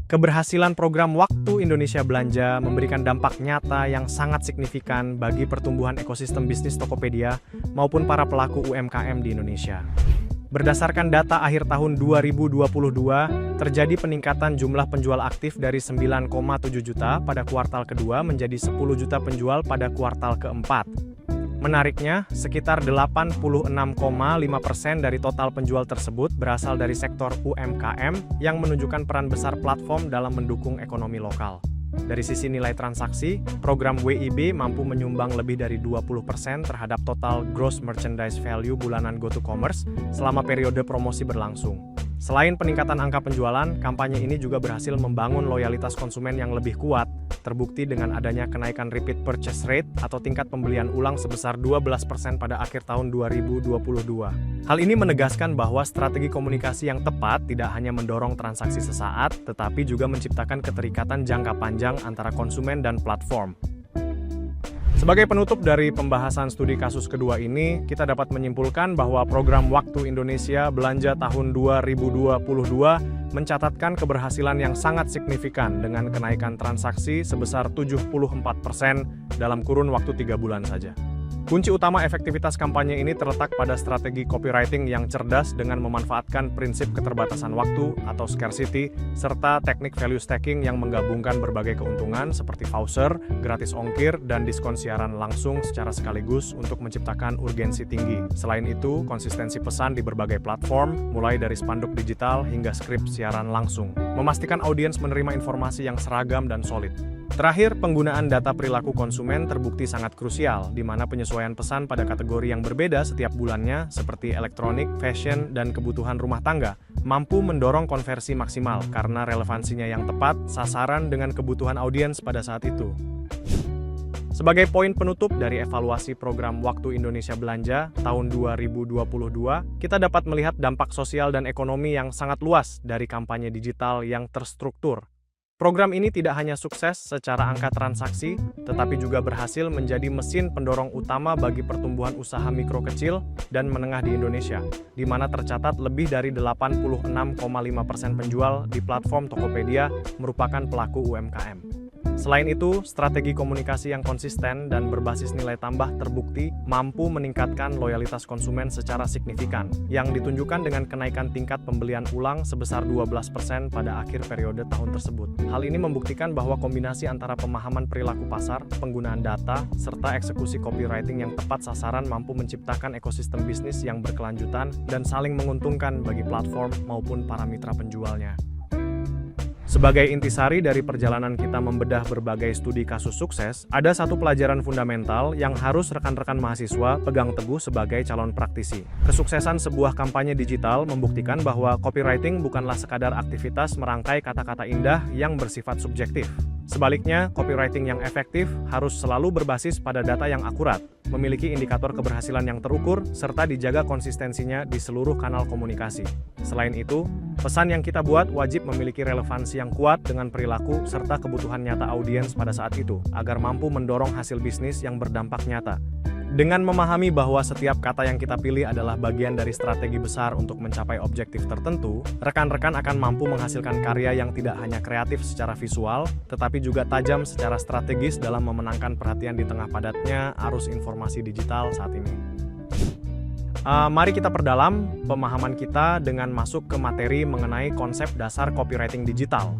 Keberhasilan program Waktu Indonesia Belanja memberikan dampak nyata yang sangat signifikan bagi pertumbuhan ekosistem bisnis Tokopedia maupun para pelaku UMKM di Indonesia. Berdasarkan data akhir tahun 2022, terjadi peningkatan jumlah penjual aktif dari 9,7 juta pada kuartal kedua menjadi 10 juta penjual pada kuartal keempat. Menariknya, sekitar 86,5% dari total penjual tersebut berasal dari sektor UMKM yang menunjukkan peran besar platform dalam mendukung ekonomi lokal. Dari sisi nilai transaksi, program WIB mampu menyumbang lebih dari 20% terhadap total gross merchandise value bulanan GoToCommerce selama periode promosi berlangsung. Selain peningkatan angka penjualan, kampanye ini juga berhasil membangun loyalitas konsumen yang lebih kuat, terbukti dengan adanya kenaikan repeat purchase rate atau tingkat pembelian ulang sebesar 12% pada akhir tahun 2022. Hal ini menegaskan bahwa strategi komunikasi yang tepat tidak hanya mendorong transaksi sesaat, tetapi juga menciptakan keterikatan jangka panjang antara konsumen dan platform. Sebagai penutup dari pembahasan studi kasus kedua ini, kita dapat menyimpulkan bahwa program Waktu Indonesia Belanja tahun 2022 mencatatkan keberhasilan yang sangat signifikan dengan kenaikan transaksi sebesar 74% dalam kurun waktu 3 bulan saja. Kunci utama efektivitas kampanye ini terletak pada strategi copywriting yang cerdas dengan memanfaatkan prinsip keterbatasan waktu atau scarcity, serta teknik value stacking yang menggabungkan berbagai keuntungan seperti voucher, gratis ongkir, dan diskon siaran langsung secara sekaligus untuk menciptakan urgensi tinggi. Selain itu, konsistensi pesan di berbagai platform, mulai dari spanduk digital hingga skrip siaran langsung, memastikan audiens menerima informasi yang seragam dan solid. Terakhir, penggunaan data perilaku konsumen terbukti sangat krusial, di mana penyesuaian pesan pada kategori yang berbeda setiap bulannya, seperti elektronik, fashion, dan kebutuhan rumah tangga, mampu mendorong konversi maksimal karena relevansinya yang tepat, sasaran dengan kebutuhan audiens pada saat itu. Sebagai poin penutup dari evaluasi program Waktu Indonesia Belanja tahun 2022, kita dapat melihat dampak sosial dan ekonomi yang sangat luas dari kampanye digital yang terstruktur. Program ini tidak hanya sukses secara angka transaksi, tetapi juga berhasil menjadi mesin pendorong utama bagi pertumbuhan usaha mikro kecil dan menengah di Indonesia, di mana tercatat lebih dari 86,5% penjual di platform Tokopedia merupakan pelaku UMKM. Selain itu, strategi komunikasi yang konsisten dan berbasis nilai tambah terbukti mampu meningkatkan loyalitas konsumen secara signifikan, yang ditunjukkan dengan kenaikan tingkat pembelian ulang sebesar 12% pada akhir periode tahun tersebut. Hal ini membuktikan bahwa kombinasi antara pemahaman perilaku pasar, penggunaan data, serta eksekusi copywriting yang tepat sasaran mampu menciptakan ekosistem bisnis yang berkelanjutan dan saling menguntungkan bagi platform maupun para mitra penjualnya. Sebagai intisari dari perjalanan kita membedah berbagai studi kasus sukses, ada satu pelajaran fundamental yang harus rekan-rekan mahasiswa pegang teguh sebagai calon praktisi. Kesuksesan sebuah kampanye digital membuktikan bahwa copywriting bukanlah sekadar aktivitas merangkai kata-kata indah yang bersifat subjektif. Sebaliknya, copywriting yang efektif harus selalu berbasis pada data yang akurat, memiliki indikator keberhasilan yang terukur, serta dijaga konsistensinya di seluruh kanal komunikasi. Selain itu, pesan yang kita buat wajib memiliki relevansi yang kuat dengan perilaku serta kebutuhan nyata audiens pada saat itu, agar mampu mendorong hasil bisnis yang berdampak nyata. Dengan memahami bahwa setiap kata yang kita pilih adalah bagian dari strategi besar untuk mencapai objektif tertentu, rekan-rekan akan mampu menghasilkan karya yang tidak hanya kreatif secara visual, tetapi juga tajam secara strategis dalam memenangkan perhatian di tengah padatnya arus informasi digital saat ini. Mari kita perdalam pemahaman kita dengan masuk ke materi mengenai konsep dasar copywriting digital.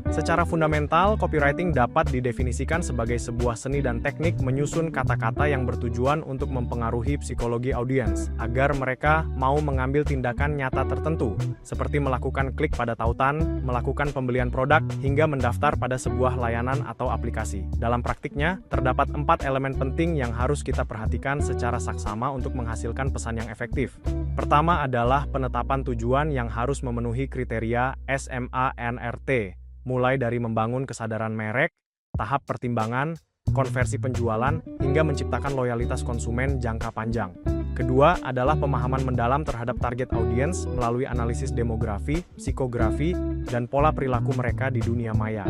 Secara fundamental, copywriting dapat didefinisikan sebagai sebuah seni dan teknik menyusun kata-kata yang bertujuan untuk mempengaruhi psikologi audiens, agar mereka mau mengambil tindakan nyata tertentu, seperti melakukan klik pada tautan, melakukan pembelian produk, hingga mendaftar pada sebuah layanan atau aplikasi. Dalam praktiknya, terdapat 4 elemen penting yang harus kita perhatikan secara saksama untuk menghasilkan pesan yang efektif. Pertama adalah penetapan tujuan yang harus memenuhi kriteria SMART, mulai dari membangun kesadaran merek, tahap pertimbangan, konversi penjualan, hingga menciptakan loyalitas konsumen jangka panjang. Kedua adalah pemahaman mendalam terhadap target audiens melalui analisis demografi, psikografi, dan pola perilaku mereka di dunia maya.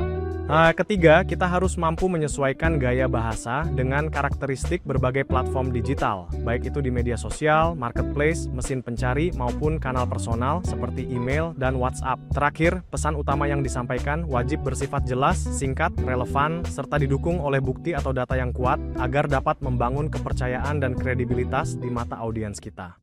Ketiga, kita harus mampu menyesuaikan gaya bahasa dengan karakteristik berbagai platform digital, baik itu di media sosial, marketplace, mesin pencari, maupun kanal personal seperti email dan WhatsApp. Terakhir, pesan utama yang disampaikan wajib bersifat jelas, singkat, relevan, serta didukung oleh bukti atau data yang kuat agar dapat membangun kepercayaan dan kredibilitas di mata audiens kita.